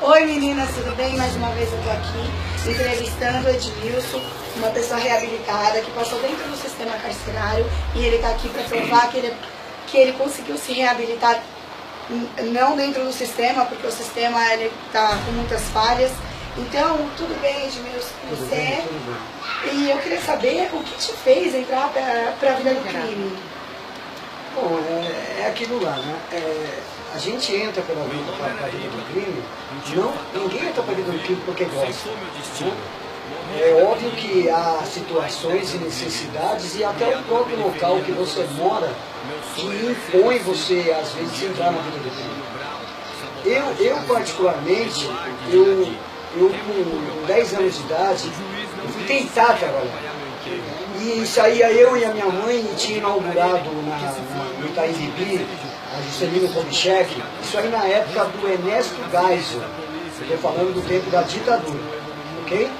Oi meninas, tudo bem? Mais uma vez eu tô aqui entrevistando o Edmilson, uma pessoa reabilitada que passou dentro do sistema carcerário e ele tá aqui para provar que ele conseguiu se reabilitar, não dentro do sistema, porque o sistema ele tá com muitas falhas. Então, tudo bem, Edmilson, com você? Tudo bem. E eu queria saber o que te fez entrar para a vida do crime. Bom, é aquilo lá, né? A gente entra pela vida para a vida do crime, ninguém entra para a vida do crime porque gosta. Né? É óbvio que há situações e necessidades e até o próprio local que você mora que impõe você, às vezes, entrar na vida do crime. Eu particularmente, eu com 10 anos de idade, eu fui tentar trabalhar. E saía eu e a minha mãe e tinha inaugurado no Itaim Bibi, a Juscelino Kubitschek, isso aí na época do Ernesto Geisel, estou falando do tempo da ditadura, ok?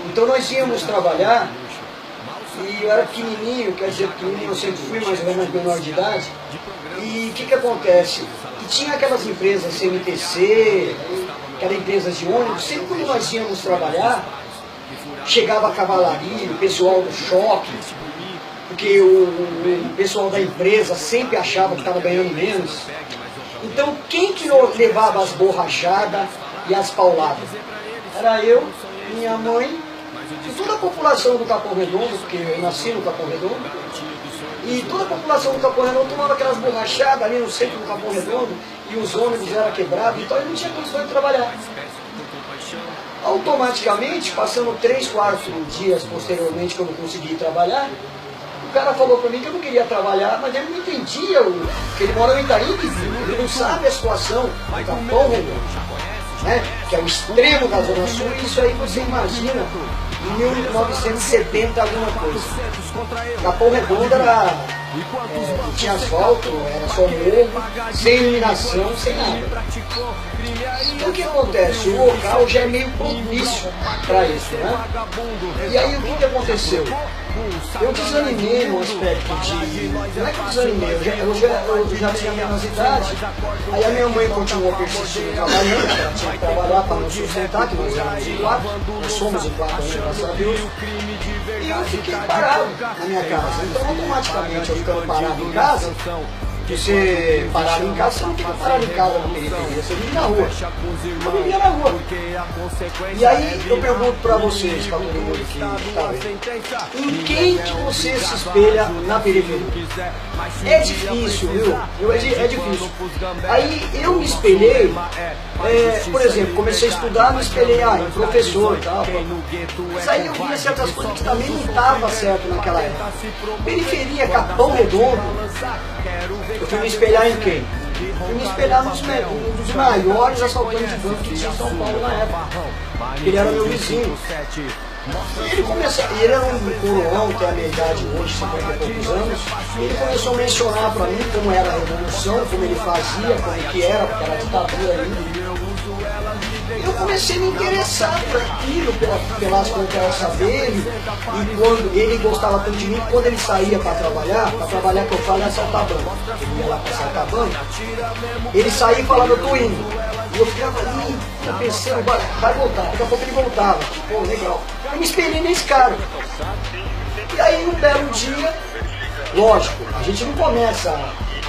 Então nós íamos trabalhar e eu era pequenininho, quer dizer, pequenininho eu sempre fui, mais ou menos menor de idade, e o que acontece? E tinha aquelas empresas CMTC, aquelas empresas de ônibus, sempre quando nós íamos trabalhar, chegava a cavalaria, o pessoal do shopping, porque o pessoal da empresa sempre achava que estava ganhando menos. Então, quem que levava as borrachadas e as pauladas? Era eu, minha mãe e toda a população do Capão Redondo, porque eu nasci no Capão Redondo, e toda a população do Capão Redondo tomava aquelas borrachadas ali no centro do Capão Redondo, e os ônibus eram quebrados, então eu não tinha condições de trabalhar. Automaticamente, passando 3, 4 dias posteriormente que eu não consegui trabalhar, o cara falou para mim que eu não queria trabalhar, mas ele não entendia, que ele mora no Itaim, ele não sabe a situação do Capão Redondo, né? Que é o extremo da Zona Sul, e isso aí você imagina em 1970 alguma coisa. Capão Redondo era, não tinha asfalto, era só morro, sem iluminação, sem nada. Então o que acontece? O local já é meio propício para isso, né? E aí o que aconteceu? Eu desanimei no aspecto de... Não é que eu desanimei, eu já tinha menos idade, aí a minha mãe continuou persistindo trabalhando, ela tinha que trabalhar para nos sustentar, que nós éramos em 4, nós somos em 4 ainda, graças a Deus, e eu fiquei parado na minha casa. Então automaticamente eu ficando parado em casa, você parado em casa, você não fica parado em casa na periferia, você vive na rua. Eu vivia na rua. E aí eu pergunto para vocês, para todo mundo que está vendo, em quem que você se espelha na periferia? É difícil, viu? É difícil. Aí eu me espelhei, por exemplo, comecei a estudar, me espelhei em professor e tal. Mas aí eu via certas coisas que também não estavam certo naquela época. Periferia, Capão Redondo. Eu fui me espelhar em quem? Fui me espelhar um dos maiores assaltantes de banco que tinha em São Paulo na época. Ele era meu vizinho. Ele era um coroão, tem a minha idade hoje, 50 e poucos anos. Ele começou a mencionar para mim como era a revolução, como ele fazia, como que era, porque era a ditadura ainda. Eu comecei a me interessar por aquilo, pelas coisas que eu quero saber, e quando ele gostava tanto de mim, quando ele saía para trabalhar que eu falo é assaltar banco, ele ia lá para assaltar banco, ele saía e falava, eu tô indo. E eu ficava ali, pensando, vai voltar, daqui a pouco ele voltava, pô, legal. Eu me espelhei nesse cara. E aí, um belo dia, lógico, a gente não começa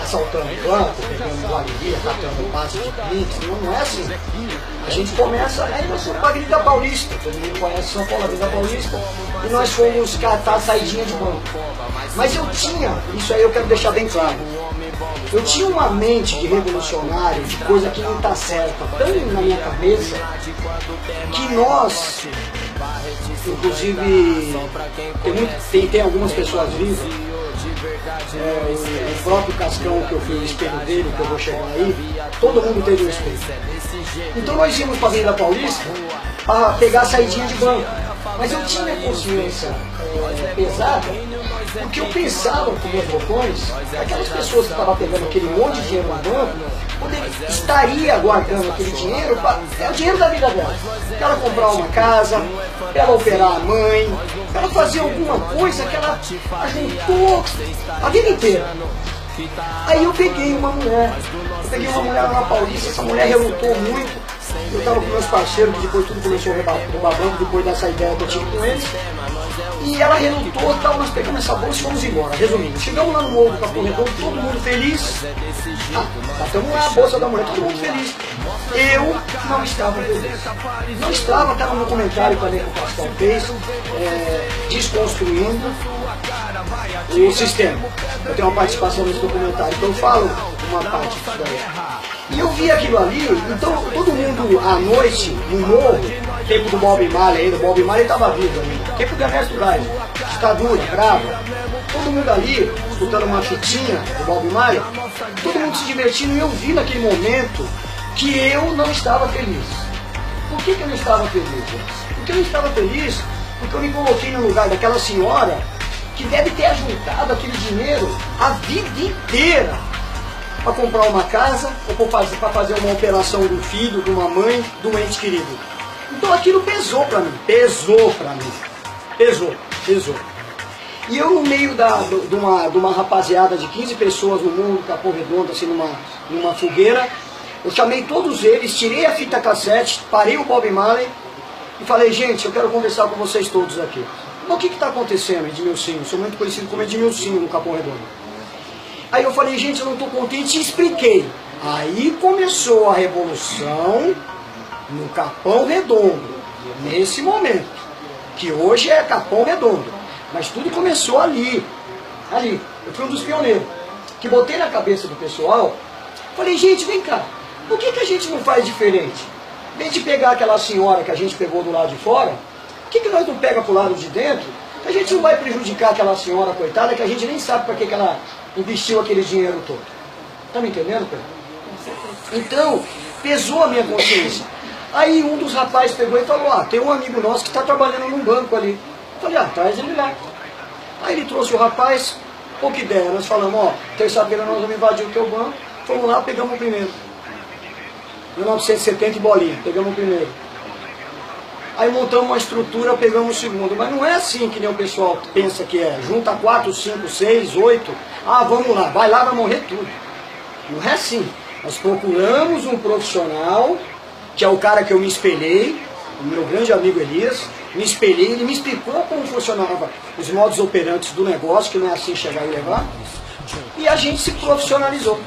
assaltando banco, pegando guarderia, catando passe de clientes, não é assim. A gente começa, aí nós fomos para a Avenida Paulista, todo mundo conhece São Paulo, Avenida Paulista, e nós fomos catar a saidinha de banco. Mas eu tinha, isso aí eu quero deixar bem claro, eu tinha uma mente de revolucionário, de coisa que não está certa, tão na minha cabeça, que nós, inclusive, tem algumas pessoas vivas, o próprio Cascão, que eu fui o espelho dele, que eu vou chegar aí, todo mundo teve um espelho. Então nós íamos para a Avenida Paulista para pegar a saidinha de banco. Mas eu tinha consciência pesada, porque eu pensava com meus botões, aquelas pessoas que estavam pegando aquele monte de dinheiro no banco, quando ele estaria guardando aquele dinheiro, é o dinheiro da vida dela. Para ela comprar uma casa, para ela operar a mãe, para ela fazer alguma coisa que ela ajuntou a vida inteira. Aí eu peguei uma mulher lá na Paulista, essa mulher relutou muito, eu estava com meus parceiros, que depois tudo começou rebabando, depois dessa ideia que eu tive com eles. E ela relutou, tal, nós pegamos essa bolsa e fomos embora. Resumindo, chegamos lá no Morro do Capão Redondo, todo mundo feliz. Estamos lá, a bolsa da mulher, todo mundo feliz. Eu não estava feliz. Não estava, estava no comentário também que o Pascal fez, desconstruindo o sistema. Eu tenho uma participação nesse documentário, então eu falo uma parte disso daí. E eu vi aquilo ali, então todo mundo à noite, no morro, tempo do Bob Marley ainda, o Bob Marley estava vivo ainda, tempo do Ernesto Gás, ditadura, brava, todo mundo ali, escutando uma fitinha do Bob Marley, todo mundo se divertindo, e eu vi naquele momento que eu não estava feliz. Por que eu não estava feliz? Porque eu não estava feliz porque eu me coloquei no lugar daquela senhora que deve ter ajuntado aquele dinheiro a vida inteira para comprar uma casa ou para fazer uma operação do filho, de uma mãe, de um ente querido. Então aquilo pesou para mim, pesou. E eu no meio de uma rapaziada de 15 pessoas no Morro do Capão Redondo, assim numa fogueira, eu chamei todos eles, tirei a fita cassete, parei o Bob Marley e falei, gente, eu quero conversar com vocês todos aqui. Mas o que está acontecendo, Edmilcinho? Sou muito conhecido como Edmilcinho no Capão Redondo. Aí eu falei, gente, eu não estou contente, e expliquei. Aí começou a revolução no Capão Redondo, nesse momento, que hoje é Capão Redondo. Mas tudo começou ali. Eu fui um dos pioneiros, que botei na cabeça do pessoal, falei, gente, vem cá, por que a gente não faz diferente? Em vez de pegar aquela senhora que a gente pegou do lado de fora, por que nós não pega pro lado de dentro? A gente não vai prejudicar aquela senhora coitada, que a gente nem sabe para que ela investiu aquele dinheiro todo. Tá me entendendo, Pedro? Então, pesou a minha consciência. Aí um dos rapazes pegou e falou, tem um amigo nosso que está trabalhando num banco ali. Eu falei, traz ele lá. Aí ele trouxe o rapaz, pouca ideia, nós falamos, terça-feira nós vamos invadir o teu banco. Fomos lá, pegamos o primeiro. 1970 e bolinha, pegamos o primeiro. Aí montamos uma estrutura, pegamos o segundo. Mas não é assim que nem o pessoal pensa que é. Junta 4, 5, 6, 8. Vamos lá, vai lá, vai morrer tudo. Não é assim. Nós procuramos um profissional, que é o cara que eu me espelhei, o meu grande amigo Elias, me espelhei, ele me explicou como funcionava os modos operantes do negócio, que não é assim chegar e levar. E a gente se profissionalizou.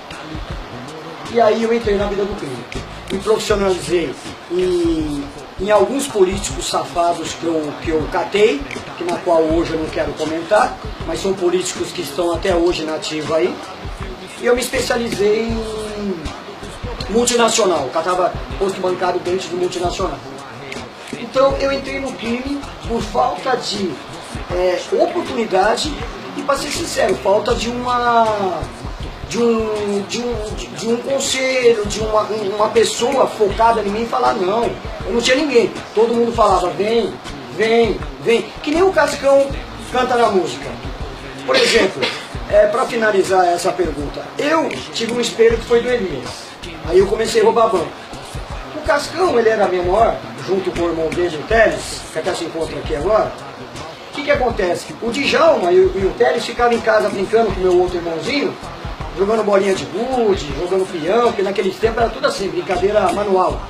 E aí eu entrei na vida do crime. Me profissionalizei em alguns políticos safados que eu catei, que na qual hoje eu não quero comentar, mas são políticos que estão até hoje na ativa aí. E eu me especializei em multinacional, catava posto bancário dentro do multinacional. Então eu entrei no crime por falta de oportunidade e, para ser sincero, falta de um conselho, de uma pessoa focada em mim e falar, não, eu não tinha ninguém. Todo mundo falava, vem, que nem o Cascão canta na música. Por exemplo, para finalizar essa pergunta, eu tive um espelho que foi do Elias, aí eu comecei a roubar banco. O Cascão, ele era menor, junto com o irmão dele, o Teles, que até se encontra aqui agora. O que acontece? O Djalma e o Teles ficavam em casa brincando com o meu outro irmãozinho, jogando bolinha de gude, jogando peão, porque naqueles tempos era tudo assim, brincadeira manual.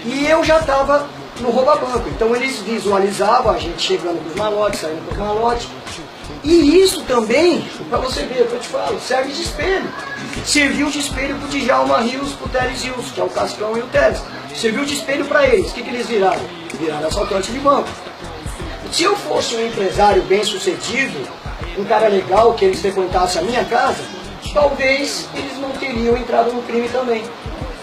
E eu já estava no rouba-banco, então eles visualizavam a gente chegando com os malotes, saindo com os malotes. E isso também, para você ver, o que eu te falo, serve de espelho. Serviu de espelho para o Djalma Rios, para o Teles Rios, que é o Cascão e o Teles. Serviu de espelho para eles. O que eles viraram? Viraram assaltante de banco. Se eu fosse um empresário bem sucedido, um cara legal, que eles frequentassem a minha casa, talvez eles não teriam entrado no crime também.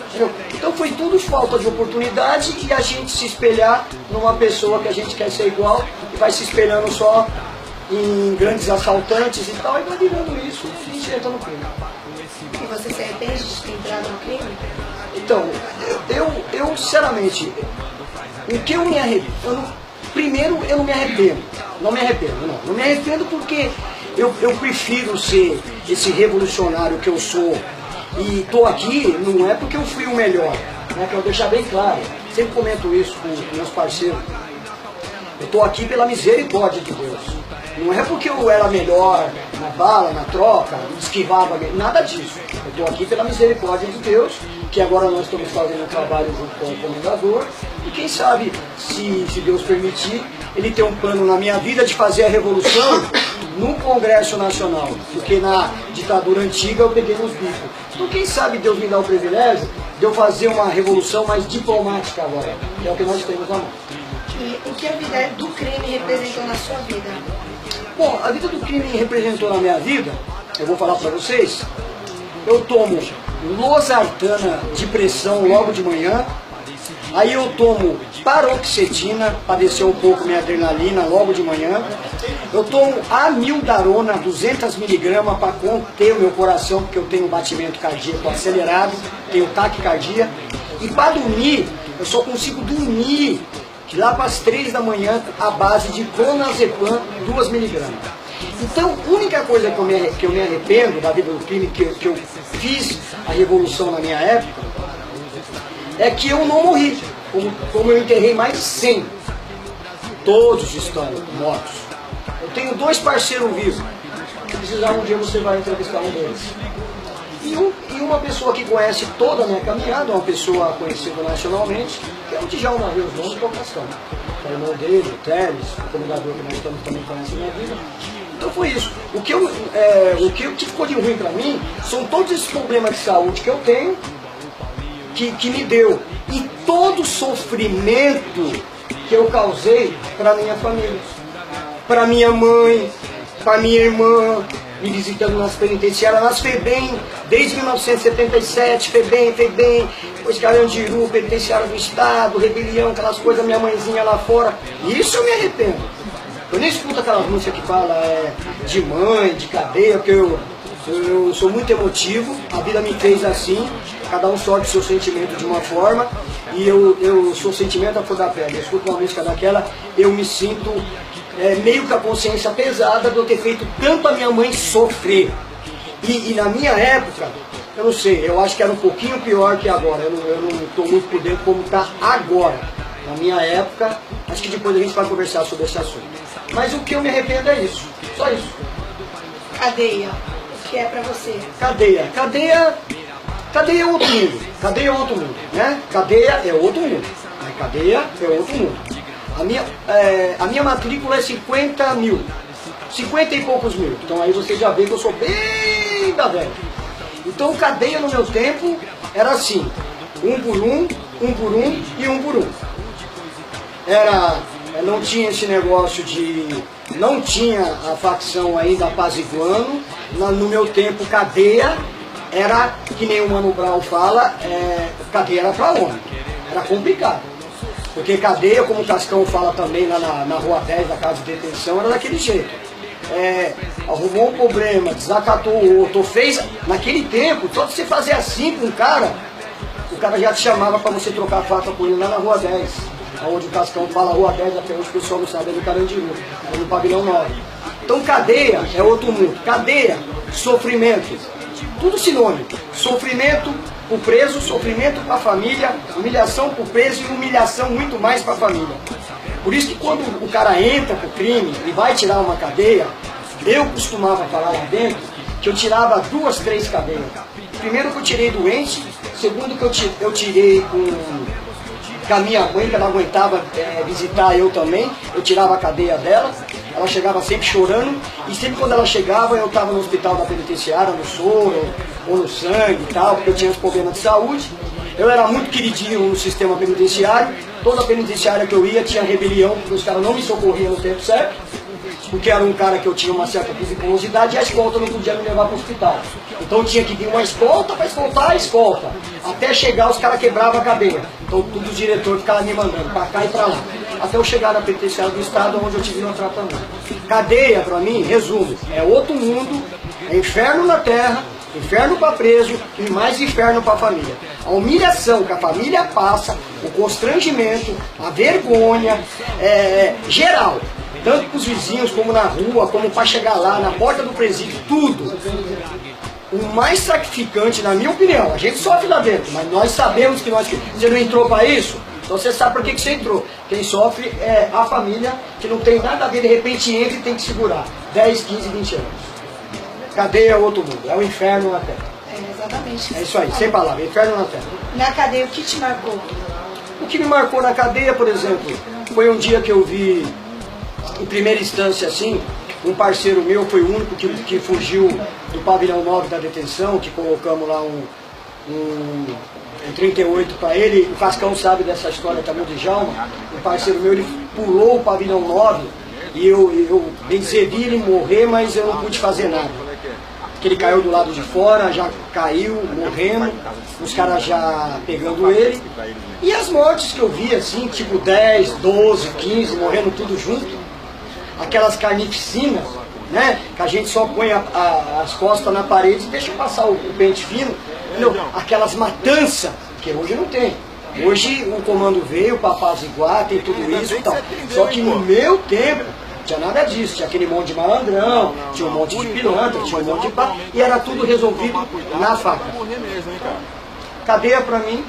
Entendeu? Então foi tudo falta de oportunidade e a gente se espelhar numa pessoa que a gente quer ser igual e vai se espelhando só em grandes assaltantes e tal, e vai virando isso e a gente entra no crime. E você se arrepende de ter entrado no crime? Então, eu sinceramente, o que eu me arrependo, primeiro eu não me arrependo, não me arrependo porque eu prefiro ser esse revolucionário que eu sou e estou aqui, não é porque eu fui o melhor, né, que eu deixar bem claro, sempre comento isso com meus parceiros, eu estou aqui pela misericórdia de Deus, não é porque eu era melhor na bala, na troca, esquivava, nada disso, eu estou aqui pela misericórdia de Deus, que agora nós estamos fazendo um trabalho junto com o comendador, e quem sabe, se Deus permitir, ele tem um plano na minha vida de fazer a revolução no Congresso Nacional, porque na ditadura antiga eu peguei nos bicos. Então quem sabe Deus me dá o privilégio de eu fazer uma revolução mais diplomática agora, que é o que nós temos na mão. E o que a vida do crime representou na sua vida? Bom, a vida do crime representou na minha vida, eu vou falar para vocês, eu tomo losartana de pressão logo de manhã, aí eu tomo paroxetina para descer um pouco minha adrenalina logo de manhã, eu tomo amildarona 200 mg para conter o meu coração, porque eu tenho um batimento cardíaco acelerado, tenho taquicardia, e para dormir, eu só consigo dormir lá para as 3 da manhã à base de clonazepam 2 mg. Então, a única coisa que eu me arrependo da vida do crime, que eu fiz a revolução na minha época, é que eu não morri, como eu enterrei mais de 100. Todos estão mortos. Eu tenho 2 parceiros vivos. Se precisar, um dia você vai entrevistar um deles. E uma pessoa que conhece toda a minha caminhada, uma pessoa conhecida nacionalmente, que é o Djalma Reus, dono do Castão. É o irmão dele, o Teles, o comendador que nós estamos também conhecendo na vida. Então foi isso. O que ficou de ruim para mim são todos esses problemas de saúde que eu tenho, que me deu. E todo o sofrimento que eu causei para minha família. Para minha mãe, para minha irmã, me visitando nas penitenciárias, nas FEBEM, desde 1977, FEBEM, depois Carandiru, penitenciária do Estado, rebelião, aquelas coisas, minha mãezinha lá fora. Isso eu me arrependo. Eu nem escuto aquelas músicas que falam de mãe, de cadeia, porque eu sou muito emotivo, a vida me fez assim, cada um sorte o seu sentimento de uma forma, e eu sou sentimento à flor da pele. Eu escuto uma música daquela, eu me sinto meio com a consciência pesada de eu ter feito tanto a minha mãe sofrer. E na minha época, eu não sei, eu acho que era um pouquinho pior que agora, eu não estou muito por dentro como está agora. Na minha época, acho que depois a gente vai conversar sobre esse assunto. Mas o que eu me arrependo é isso, só isso. Cadeia, o que é pra você? Cadeia é outro mundo, cadeia é outro mundo, né? Cadeia é outro mundo, cadeia é outro mundo. A minha matrícula é 50 mil, 50 e poucos mil, então aí você já vê que eu sou bem da velha. Então cadeia no meu tempo era assim, um por um e um por um. Não tinha esse negócio não tinha a facção ainda apaziguando. No meu tempo cadeia era, que nem o Mano Brown fala, cadeia era para homem, era complicado. Porque cadeia, como o Cascão fala também lá na Rua 10, da casa de detenção, era daquele jeito. Arrumou um problema, desacatou o outro, fez, naquele tempo, só de você fazer assim com o cara já te chamava para você trocar a faca com ele lá na Rua 10. Onde o Cascão fala Rua 10, até hoje o pessoal não sabe, é no Carandiru, é no Pavilhão 9. Então cadeia é outro mundo. Cadeia, sofrimento, tudo sinônimo. Sofrimento para o preso, sofrimento para a família, humilhação para o preso e humilhação muito mais para a família. Por isso que quando o cara entra para o crime e vai tirar uma cadeia, eu costumava falar lá dentro que eu tirava 2, 3 cadeias. Primeiro que eu tirei doente, segundo que eu tirei com a minha mãe, que ela aguentava visitar eu também, eu tirava a cadeia dela, ela chegava sempre chorando, e sempre quando ela chegava eu estava no hospital da penitenciária, no soro, ou no sangue e tal, porque eu tinha uns problemas de saúde. Eu era muito queridinho no sistema penitenciário, toda penitenciária que eu ia tinha rebelião, porque os caras não me socorriam no tempo certo, porque era um cara que eu tinha uma certa periculosidade e a escolta não podia me levar para o hospital. Então tinha que vir uma escolta para escoltar a escolta. Até chegar, os caras quebravam a cadeia. Então todos os diretores ficavam me mandando para cá e para lá. Até eu chegar na penitenciária do Estado, onde eu tive um tratamento. Cadeia, para mim, resumo, é outro mundo, é inferno na terra, inferno para preso e mais inferno para a família. A humilhação que a família passa, o constrangimento, a vergonha, geral. Tanto para os vizinhos, como na rua, como para chegar lá, na porta do presídio, tudo. O mais sacrificante, na minha opinião, a gente sofre lá dentro, mas nós sabemos que você não entrou para isso, então você sabe por que você entrou. Quem sofre é a família, que não tem nada a ver, de repente entra e tem que segurar. 10, 15, 20 anos. Cadeia é outro mundo, é o inferno na terra. Exatamente. É isso aí, sem palavra, inferno na terra. Na cadeia, o que te marcou? O que me marcou na cadeia, por exemplo, foi um dia que eu vi, em primeira instância assim, um parceiro meu foi o único que fugiu do pavilhão 9 da detenção, que colocamos lá um 38 para ele. O Cascão sabe dessa história também de Djalma. Um parceiro meu, ele pulou o pavilhão 9 e eu bem dizer, vi ele morrer, mas eu não pude fazer nada. Porque ele caiu do lado de fora, já caiu, morrendo, os caras já pegando ele. E as mortes que eu vi, assim, tipo 10, 12, 15, morrendo tudo junto, aquelas carnificinas, né, que a gente só põe as costas na parede e deixa passar o pente fino, entendeu? Aquelas matanças, que hoje não tem. Hoje o comando veio para apaziguar, tem tudo isso e tal. Só que no meu tempo, não tinha nada disso, tinha aquele monte de malandrão, tinha um monte de pilantra, tinha um monte de pá, e era tudo resolvido na faca. Cadeia pra mim,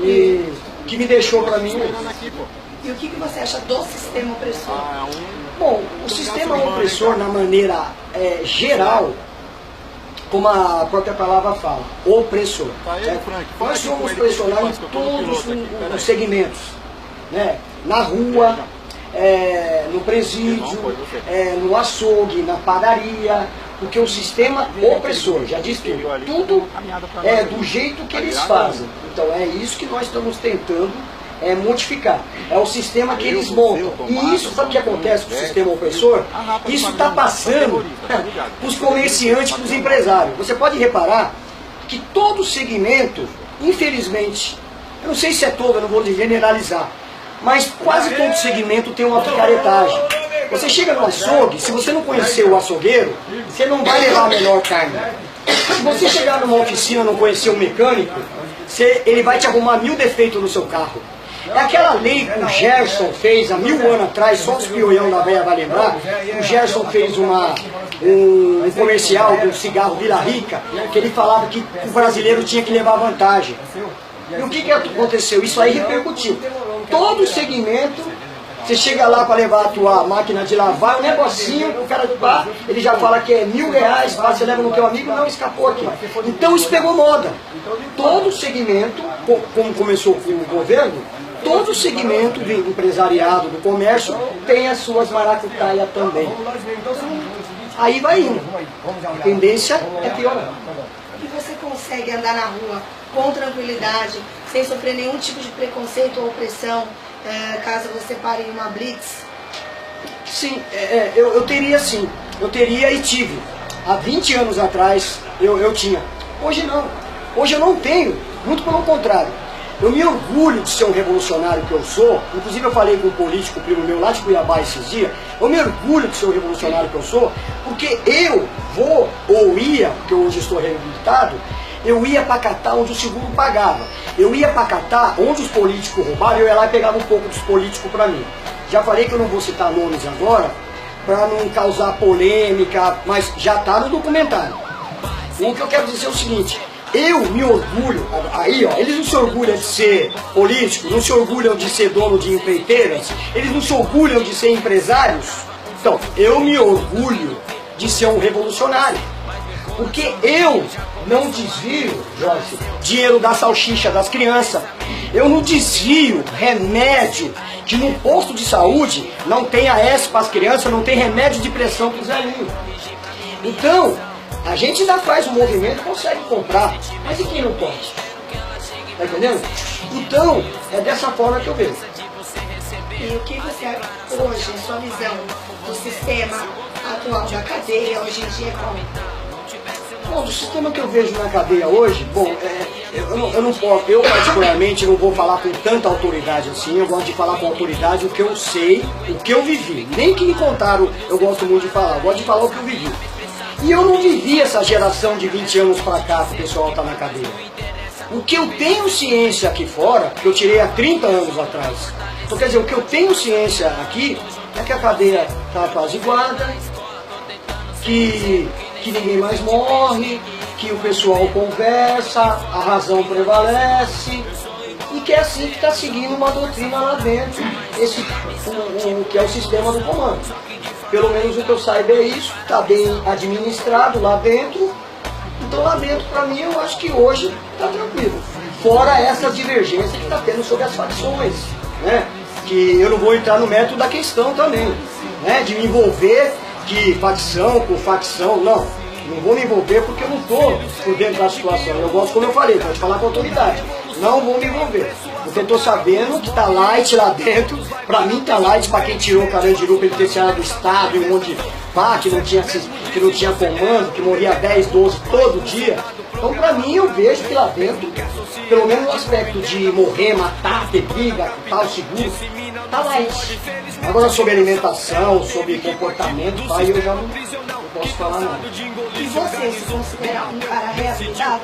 e o que me deixou pra mim. E o que você acha do sistema opressor? Bom, o sistema opressor, na maneira geral, como a própria palavra fala, opressor. Nós somos pressionados em todos os segmentos, né? Na rua, no presídio, no açougue, na padaria, porque o sistema opressor, já disse tudo é do jeito que eles fazem. Então é isso que nós estamos tentando modificar. É o sistema que eles montam. E isso, sabe o que acontece com o sistema opressor? Isso está passando para os comerciantes, para os empresários. Você pode reparar que todo segmento, infelizmente, eu não sei se é todo, eu não vou generalizar, mas quase todo segmento tem uma picaretagem. Você chega no açougue, se você não conhecer o açougueiro, você não vai levar a melhor carne. Se você chegar numa oficina e não conhecer o mecânico, ele vai te arrumar 1000 defeitos no seu carro. É aquela lei que o Gerson fez há 1000 anos atrás, só os pioião da velha vai lembrar. O Gerson fez um comercial do cigarro Vila Rica, que ele falava que o brasileiro tinha que levar vantagem. E o que aconteceu? Isso aí repercutiu. Todo segmento, você chega lá para levar a tua máquina de lavar, um negocinho, o cara ele já fala que é R$1000, você leva no teu amigo, não, escapou aqui. Então isso pegou moda. Todo segmento, como começou com o governo, todo segmento do empresariado, do comércio, tem as suas maracutaias também. Aí vai indo. A tendência é piorar. E você consegue andar na rua com tranquilidade, sem sofrer nenhum tipo de preconceito ou opressão, caso você pare em uma blitz? Sim, eu teria sim. Eu teria e tive. Há 20 anos atrás eu tinha. Hoje não. Hoje eu não tenho. Muito pelo contrário. Eu me orgulho de ser um revolucionário que eu sou. Inclusive eu falei com um político, primo meu lá de Cuiabá esses dias. Eu me orgulho de ser o revolucionário que eu sou, porque eu vou, ou ia, porque hoje estou reabilitado, eu ia para catar onde o seguro pagava. Eu ia para catar onde os políticos roubaram, eu ia lá e pegava um pouco dos políticos para mim. Já falei que eu não vou citar nomes agora, para não causar polêmica, mas já está no documentário. O que eu quero dizer é o seguinte: eu me orgulho, aí ó, eles não se orgulham de ser políticos, não se orgulham de ser dono de empreiteiras, eles não se orgulham de ser empresários. Então, eu me orgulho de ser um revolucionário, porque eu não desvio, Joyce, dinheiro da salsicha das crianças, eu não desvio remédio, que no posto de saúde não tem AS para as crianças, não tem remédio de pressão para os velhinhos. Então, a gente ainda faz um movimento, consegue comprar, mas e quem não pode? Tá entendendo? Então, é dessa forma que eu vejo. E o que você hoje, sua visão do sistema atual da cadeia, hoje em dia é como? Bom, do sistema que eu vejo na cadeia hoje, bom, eu não posso, eu particularmente não vou falar com tanta autoridade assim, eu gosto de falar com autoridade o que eu sei, o que eu vivi. Nem que me contaram, eu gosto muito de falar, eu gosto de falar o que eu vivi. E eu não vivi essa geração de 20 anos para cá que o pessoal está na cadeia. O que eu tenho ciência aqui fora, que eu tirei há 30 anos atrás, então quer dizer, o que eu tenho ciência aqui é que a cadeia está apaziguada, que ninguém mais morre, que o pessoal conversa, a razão prevalece, e que é assim que está seguindo uma doutrina lá dentro, que é o sistema do comando. Pelo menos o que eu saiba é isso, está bem administrado lá dentro, Então lá dentro, para mim, eu acho que hoje está tranquilo. Fora essa divergência que está tendo sobre as facções, né? Que eu não vou entrar no mérito da questão também, né? De me envolver de facção com facção, não vou me envolver porque eu não estou por dentro da situação. Eu gosto, como eu falei, pode falar com autoridade. Não vou me envolver, porque estou sabendo que tá light lá dentro. Para mim tá light, para quem tirou o Carandiru penitenciário do estado, um monte de pá, que não tinha comando, que morria 10, 12 todo dia. Então para mim eu vejo que lá dentro, pelo menos no aspecto de morrer, matar, ter briga, tal, seguro, tá light. Agora sobre alimentação, sobre comportamento, tá, eu já não posso falar nada. E você se considera um cara reabilitado?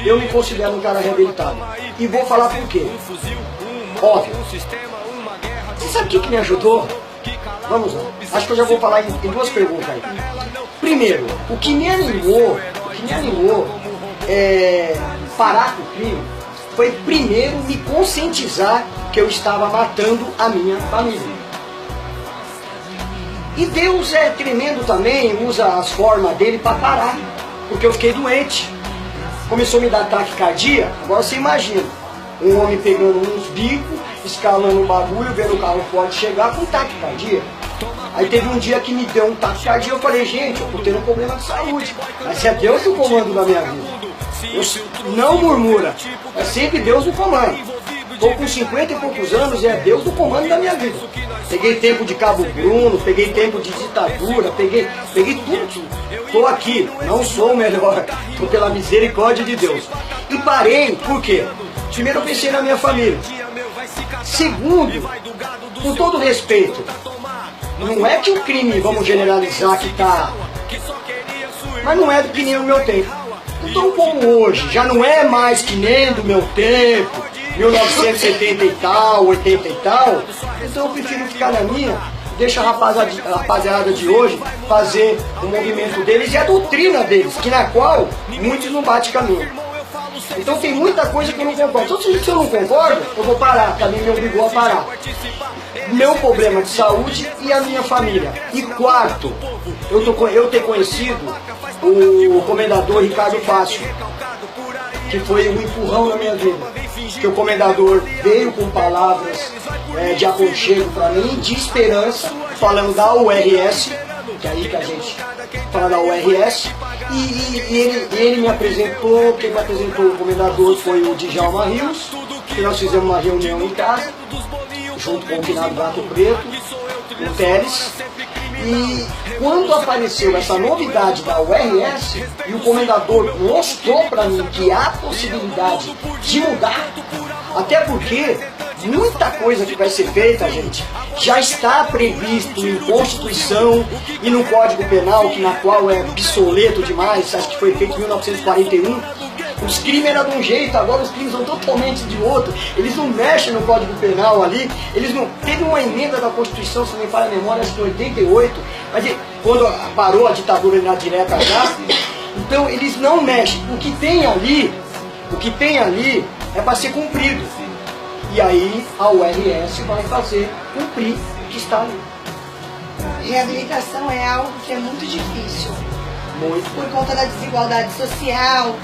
Eu me considero um cara reabilitado. E vou falar por quê. Óbvio. Você sabe o que me ajudou? Vamos lá. Acho que eu já vou falar em duas perguntas aí. Primeiro, o que me animou parar com o crime foi primeiro me conscientizar que eu estava matando a minha família. E Deus é tremendo também, usa as formas dele para parar, porque eu fiquei doente. Começou a me dar ataque cardíaco. Agora você imagina, um homem pegando uns bicos, escalando um bagulho, vendo o carro forte chegar com ataque cardíaco. Aí teve um dia que me deu um ataque cardíaco, eu falei, gente, eu tô tendo um problema de saúde, mas é Deus o comando da minha vida. Não murmura, é sempre Deus o comando. Estou com 50 e poucos anos e é Deus o comando da minha vida. Peguei tempo de Cabo Bruno, peguei tempo de ditadura, peguei tudo. Estou aqui, não sou o melhor, estou pela misericórdia de Deus. E parei, por quê? Primeiro eu pensei na minha família. Segundo, com todo respeito, não é que o crime, vamos generalizar, que tá... Mas não é do que nem o meu tempo. Então como hoje, já não é mais que nem do meu tempo, 1970 e tal, 80 e tal, então eu prefiro ficar na minha, deixa a rapaziada de hoje fazer o movimento deles e a doutrina deles, que na qual muitos não batem caminho. Então tem muita coisa que eu não concordo. Então se eu não concordo, eu vou parar, porque a mim me obrigou a parar. Meu problema de saúde e a minha família. E quarto, eu ter conhecido o comendador Ricardo Fácil, que foi um empurrão na minha vida. Que o comendador veio com palavras de aconchego para mim, de esperança, falando da URS, que é aí que a gente fala da URS, e ele me apresentou, quem me apresentou o comendador foi o Djalma Rios, que nós fizemos uma reunião em casa, junto com o finado Gato Preto, o Teles, e quando apareceu essa novidade da URS, e o comendador mostrou para mim que há possibilidade de mudar, até porque muita coisa que vai ser feita, gente, já está previsto em Constituição e no Código Penal, que na qual é obsoleto demais, acho que foi feito em 1941. Os crimes eram de um jeito, agora os crimes são totalmente de outro. Eles não mexem no Código Penal ali, eles não... Teve uma emenda da Constituição, se não me falha a memória, acho que em 88, mas quando parou a ditadura na direta já, então eles não mexem. O que tem ali é para ser cumprido. E aí a URS vai fazer cumprir o que está ali. Reabilitação é algo que é muito difícil. Muito. Por conta da desigualdade social,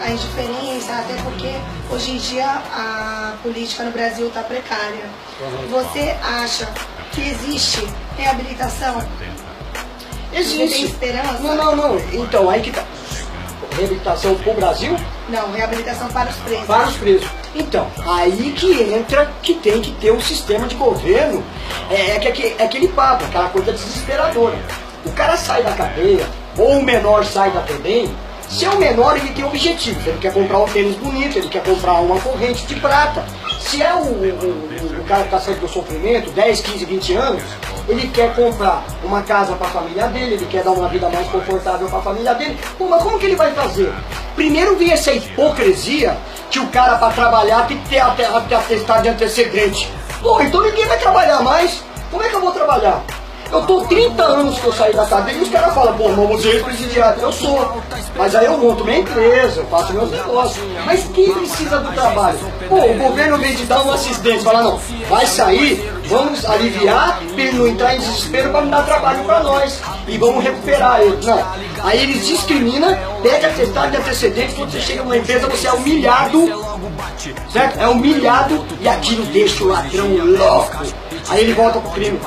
a indiferença, até porque hoje em dia a política no Brasil está precária. Você acha que existe reabilitação? Existe. Você tem esperança? Não. Então, aí que tá. Reabilitação para o Brasil? Não, reabilitação para os presos. Para os presos. Então, aí que entra que tem que ter um sistema de governo, aquele papo, aquela coisa desesperadora. O cara sai da cadeia, ou o menor sai da FEBEM, se é o menor ele tem objetivos, ele quer comprar um tênis bonito, ele quer comprar uma corrente de prata. Se é o cara que está saindo do sofrimento, 10, 15, 20 anos, ele quer comprar uma casa para a família dele, ele quer dar uma vida mais confortável para a família dele. Pô, mas como que ele vai fazer? Primeiro vem essa hipocrisia que o cara para trabalhar tem que ter atestado de antecedente. Pô, então ninguém vai trabalhar mais. Como é que eu vou trabalhar? Eu tô 30 anos que eu saí da cadeia e os caras falam, pô, mas você é presidiário. Eu sou. Mas aí eu monto minha empresa, eu faço meus negócios. Mas quem precisa do trabalho? Pô, o governo, ao invés de dar uma assistência, fala, não, vai sair, vamos aliviar, para ele não entrar em desespero para me dar trabalho para nós. E vamos recuperar ele. Não. Aí eles discriminam, pede atestado de antecedentes, quando você chega numa empresa, você é humilhado, certo? É humilhado e aquilo deixa o ladrão louco. Aí ele volta pro crime.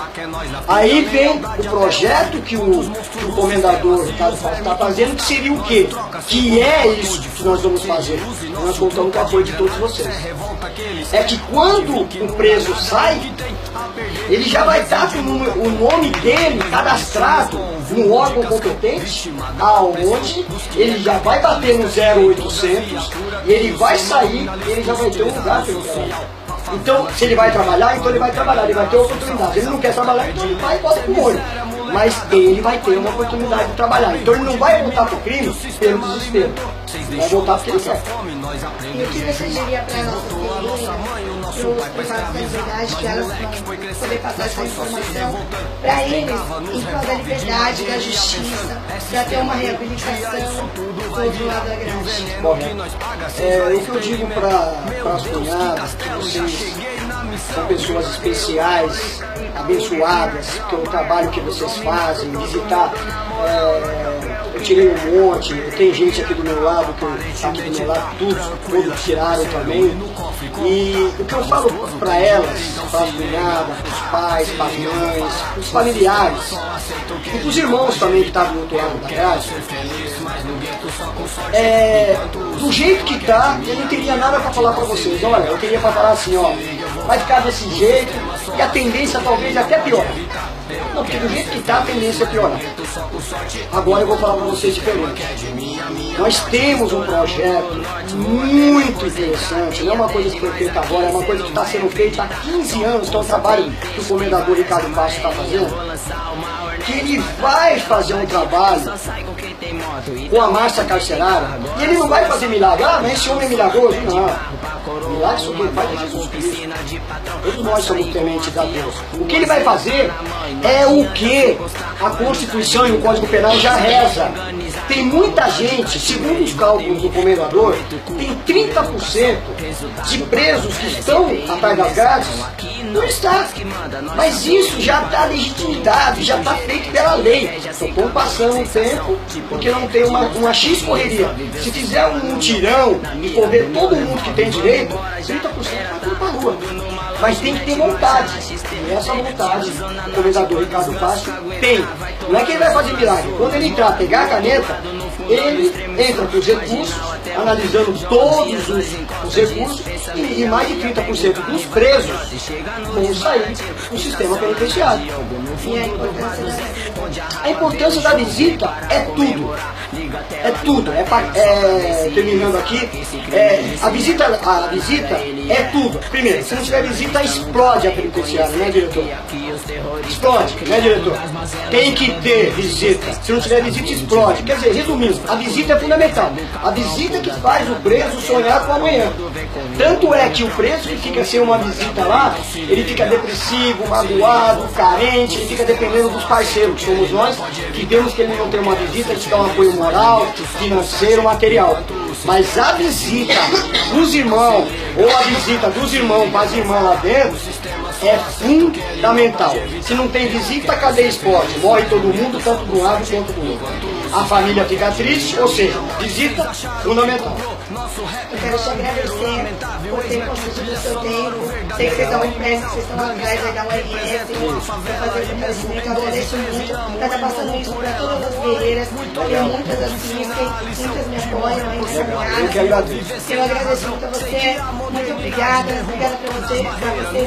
Aí vem o projeto que o comendador está fazendo, que seria o quê? Que é isso que nós vamos fazer. Nós contamos com o apoio de todos vocês. É que quando o preso sai, ele já vai estar com o nome dele cadastrado no órgão competente, aonde ele já vai bater no 0800 e ele vai sair e ele já vai ter um lugar para ele trabalhar. Então, se ele vai trabalhar, então ele vai trabalhar, ele vai ter oportunidade. Se ele não quer trabalhar, então ele vai e bota com olho. Mas ele vai ter uma oportunidade de trabalhar. Então ele não vai voltar para o crime pelo desespero. Vai voltar porque ele quer. E o que você diria para elas, para os privados da liberdade, que elas vão poder passar essa informação para eles, em prol da liberdade, da justiça, para ter uma reabilitação do outro lado da grade? Bom, o que eu digo para as cunhadas, que vocês são pessoas especiais, abençoadas, que é o trabalho que vocês fazem, visitar. Eu tirei um monte, tem gente aqui do meu lado, que está aqui do meu lado, todos tiraram também. E o que eu falo para elas, para as cunhadas, para os pais, para as mães, para os familiares, e para os irmãos também que estavam do outro lado da grade, do jeito que está, eu não teria nada para falar para vocês. Olha, eu teria para falar assim, ó, vai ficar desse jeito e a tendência talvez até piorar. Não, porque do jeito que está, a tendência é piorar. Agora eu vou falar para vocês diferente. Nós temos um projeto muito interessante, não é uma coisa que foi feita agora, é uma coisa que está sendo feita há 15 anos, que é um trabalho que o comendador Ricardo Passo está fazendo, que ele vai fazer um trabalho com a massa carcerária, e ele não vai fazer milagre. Ah, mas esse homem é milagroso? Não. Milagre só quem faz é Jesus Cristo. Todos nós somos tementes a Deus. O que ele vai fazer é o que a Constituição e o Código Penal já reza. Tem muita gente, segundo os cálculos do comendador, tem 30% de presos que estão atrás das grades, não está. Mas isso já está legitimado, já está feito pela lei. Só estão passando o tempo porque não tem uma X correria. Se fizer um mutirão e correr todo mundo que tem direito, 30% vai tudo para a rua. Mas tem que ter vontade. E essa vontade, o comendador Ricardo Passo tem. Não é que ele vai fazer milagre. Quando ele entrar, pegar a caneta, ele entra com os recursos, analisando todos os recursos, e mais de 30% dos presos vão sair do sistema penitenciário. E a importância da visita é tudo. É tudo. Terminando aqui, a visita é tudo. Primeiro, se não tiver visita, explode a penitenciária, né, diretor? Explode, né, diretor? Tem que ter visita. Se não tiver visita, explode. Quer dizer, resumindo, a visita é fundamental. A visita que faz o preso sonhar com amanhã. Tanto é que o preso que fica sem uma visita lá, ele fica depressivo, magoado, carente, ele fica dependendo dos parceiros, que somos nós, que vemos que ele não tem uma visita, a gente dá um apoio moral, financeiro, material. Mas a visita dos irmãos, ou a visita dos irmãos para as irmãs lá dentro, é fundamental. Se não tem visita, a cadeia explode. Morre todo mundo, tanto do lado quanto do outro. A família fica triste, ou seja, visita fundamental. Eu quero te agradecer por ter construído o seu tempo. Sei que vocês estão muito pressa, vocês estão atrás da URS, para fazer esse conhecimento. Eu agradeço muito por estar passando isso para todas as guerreiras. Tem muitas assistem, muitas me apoiam aí nessa caminhada. Eu que agradeço. Eu agradeço muito a você. Muito obrigada. Obrigada para vocês,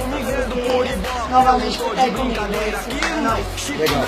muitas guerreiras, novamente por estar aí comigo. É nóis. Legal.